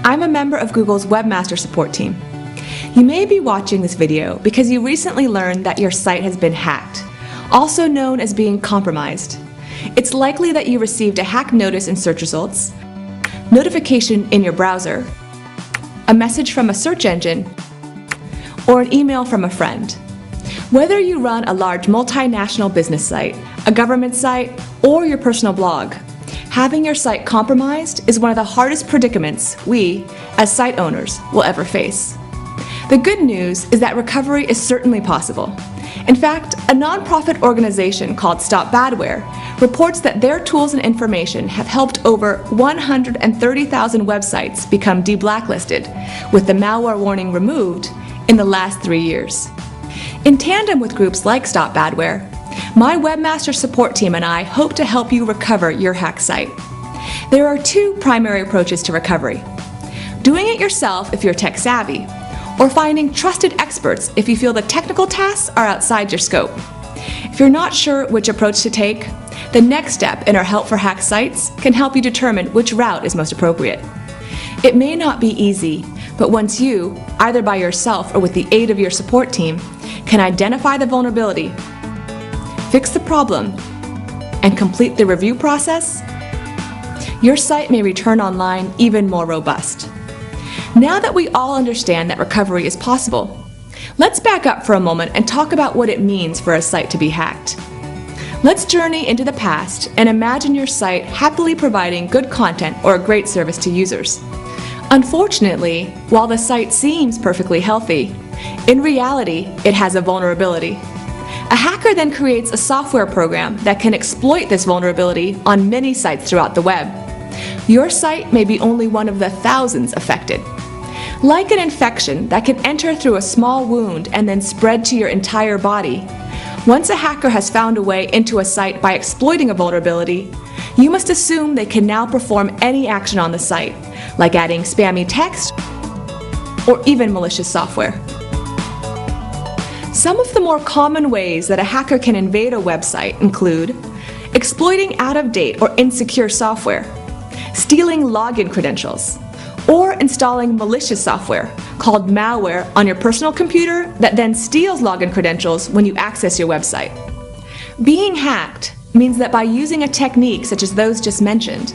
I'm a member of Google's Webmaster Support team. You may be watching this video because you recently learned that your site has been hacked, also known as being compromised. It's likely that you received a hack notice in search results, notification in your browser, a message from a search engine, or an email from a friend. Whether you run a large multinational business site, a government site, or your personal blog, having your site compromised is one of the hardest predicaments we, as site owners, will ever face. The good news is that recovery is certainly possible. In fact, a nonprofit organization called Stop Badware reports that their tools and information have helped over 130,000 websites become de-blacklisted, with the malware warning removed in the last 3 years. In tandem with groups like Stop Badware, my Webmaster Support team and I hope to help you recover your hack site. There are two primary approaches to recovery: doing it yourself if you're tech savvy, or finding trusted experts if you feel the technical tasks are outside your scope. If you're not sure which approach to take, the next step in our Help for Hack Sites can help you determine which route is most appropriate. It may not be easy, but once you, either by yourself or with the aid of your support team, can identify the vulnerability, fix the problem, and complete the review process, your site may return online even more robust. Now that we all understand that recovery is possible, let's back up for a moment and talk about what it means for a site to be hacked. Let's journey into the past and imagine your site happily providing good content or a great service to users. Unfortunately, while the site seems perfectly healthy, in reality, it has a vulnerability. A hacker then creates a software program that can exploit this vulnerability on many sites throughout the web. Your site may be only one of the thousands affected. Like an infection that can enter through a small wound and then spread to your entire body, once a hacker has found a way into a site by exploiting a vulnerability, you must assume they can now perform any action on the site, like adding spammy text or even malicious software. Some of the more common ways that a hacker can invade a website include exploiting out-of-date or insecure software, stealing login credentials, or installing malicious software called malware on your personal computer that then steals login credentials when you access your website. Being hacked means that by using a technique such as those just mentioned,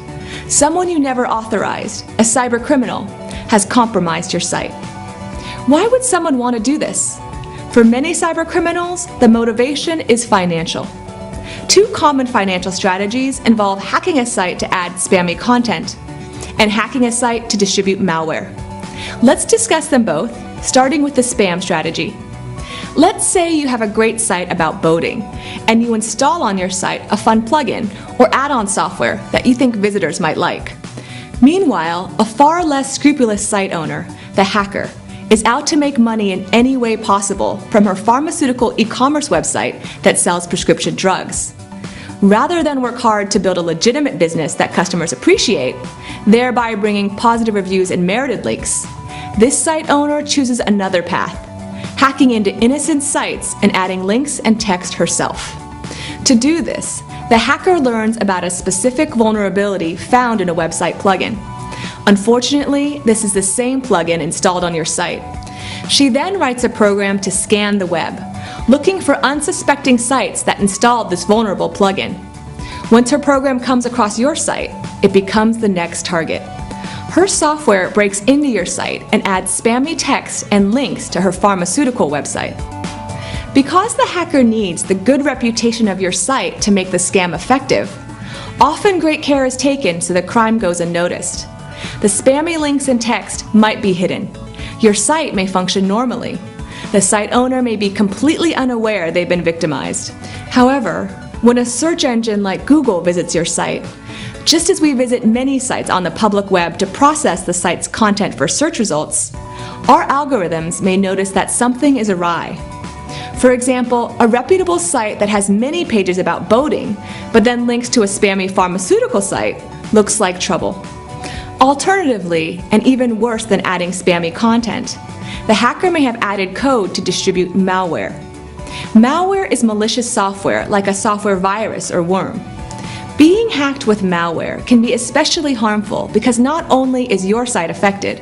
someone you never authorized, a cybercriminal, has compromised your site. Why would someone want to do this? For many cybercriminals, the motivation is financial. Two common financial strategies involve hacking a site to add spammy content and hacking a site to distribute malware. Let's discuss them both, starting with the spam strategy. Let's say you have a great site about boating, and you install on your site a fun plugin or add-on software that you think visitors might like. Meanwhile, a far less scrupulous site owner, the hacker, is out to make money in any way possible from her pharmaceutical e-commerce website that sells prescription drugs. Rather than work hard to build a legitimate business that customers appreciate, thereby bringing positive reviews and merited links, this site owner chooses another path, hacking into innocent sites and adding links and text herself. To do this, the hacker learns about a specific vulnerability found in a website plugin. Unfortunately, this is the same plugin installed on your site. She then writes a program to scan the web, looking for unsuspecting sites that installed this vulnerable plugin. Once her program comes across your site, it becomes the next target. Her software breaks into your site and adds spammy text and links to her pharmaceutical website. Because the hacker needs the good reputation of your site to make the scam effective, often great care is taken so the crime goes unnoticed. The spammy links and text might be hidden. Your site may function normally. The site owner may be completely unaware they've been victimized. However, when a search engine like Google visits your site, just as we visit many sites on the public web to process the site's content for search results, our algorithms may notice that something is awry. For example, a reputable site that has many pages about boating, but then links to a spammy pharmaceutical site, looks like trouble. Alternatively, and even worse than adding spammy content, the hacker may have added code to distribute malware. Malware is malicious software like a software virus or worm. Being hacked with malware can be especially harmful because not only is your site affected,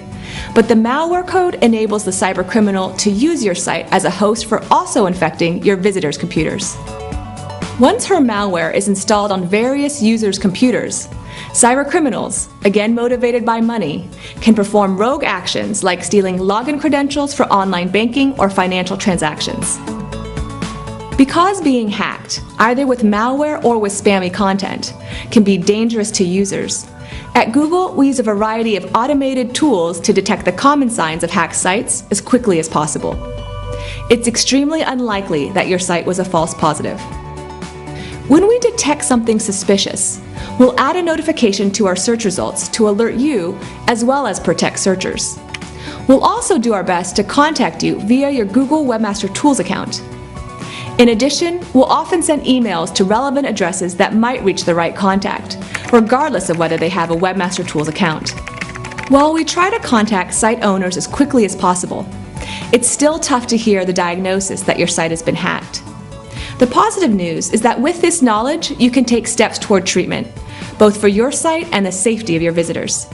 but the malware code enables the cybercriminal to use your site as a host for also infecting your visitors' computers. Once her malware is installed on various users' computers, cybercriminals, again motivated by money, can perform rogue actions like stealing login credentials for online banking or financial transactions. Because being hacked, either with malware or with spammy content, can be dangerous to users, at Google we use a variety of automated tools to detect the common signs of hacked sites as quickly as possible. It's extremely unlikely that your site was a false positive. When we detect something suspicious, we'll add a notification to our search results to alert you as well as protect searchers. We'll also do our best to contact you via your Google Webmaster Tools account. In addition, we'll often send emails to relevant addresses that might reach the right contact, regardless of whether they have a Webmaster Tools account. While we try to contact site owners as quickly as possible, it's still tough to hear the diagnosis that your site has been hacked. The positive news is that with this knowledge, you can take steps toward treatment, both for your site and the safety of your visitors.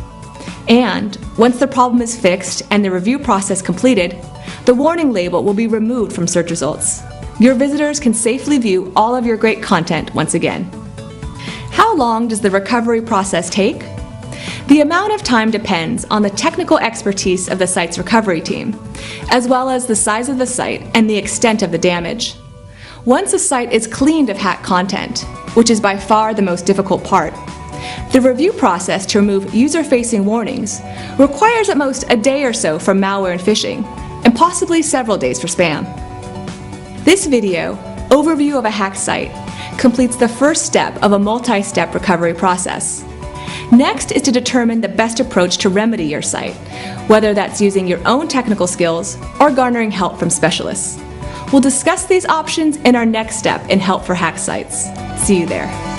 And once the problem is fixed and the review process completed, the warning label will be removed from search results. Your visitors can safely view all of your great content once again. How long does the recovery process take? The amount of time depends on the technical expertise of the site's recovery team, as well as the size of the site and the extent of the damage. Once a site is cleaned of hacked content, which is by far the most difficult part, the review process to remove user-facing warnings requires at most a day or so for malware and phishing, and possibly several days for spam. This video, Overview of a Hacked Site, completes the first step of a multi-step recovery process. Next is to determine the best approach to remedy your site, whether that's using your own technical skills or garnering help from specialists. We'll discuss these options in our next step in Help for Hacked Sites. See you there.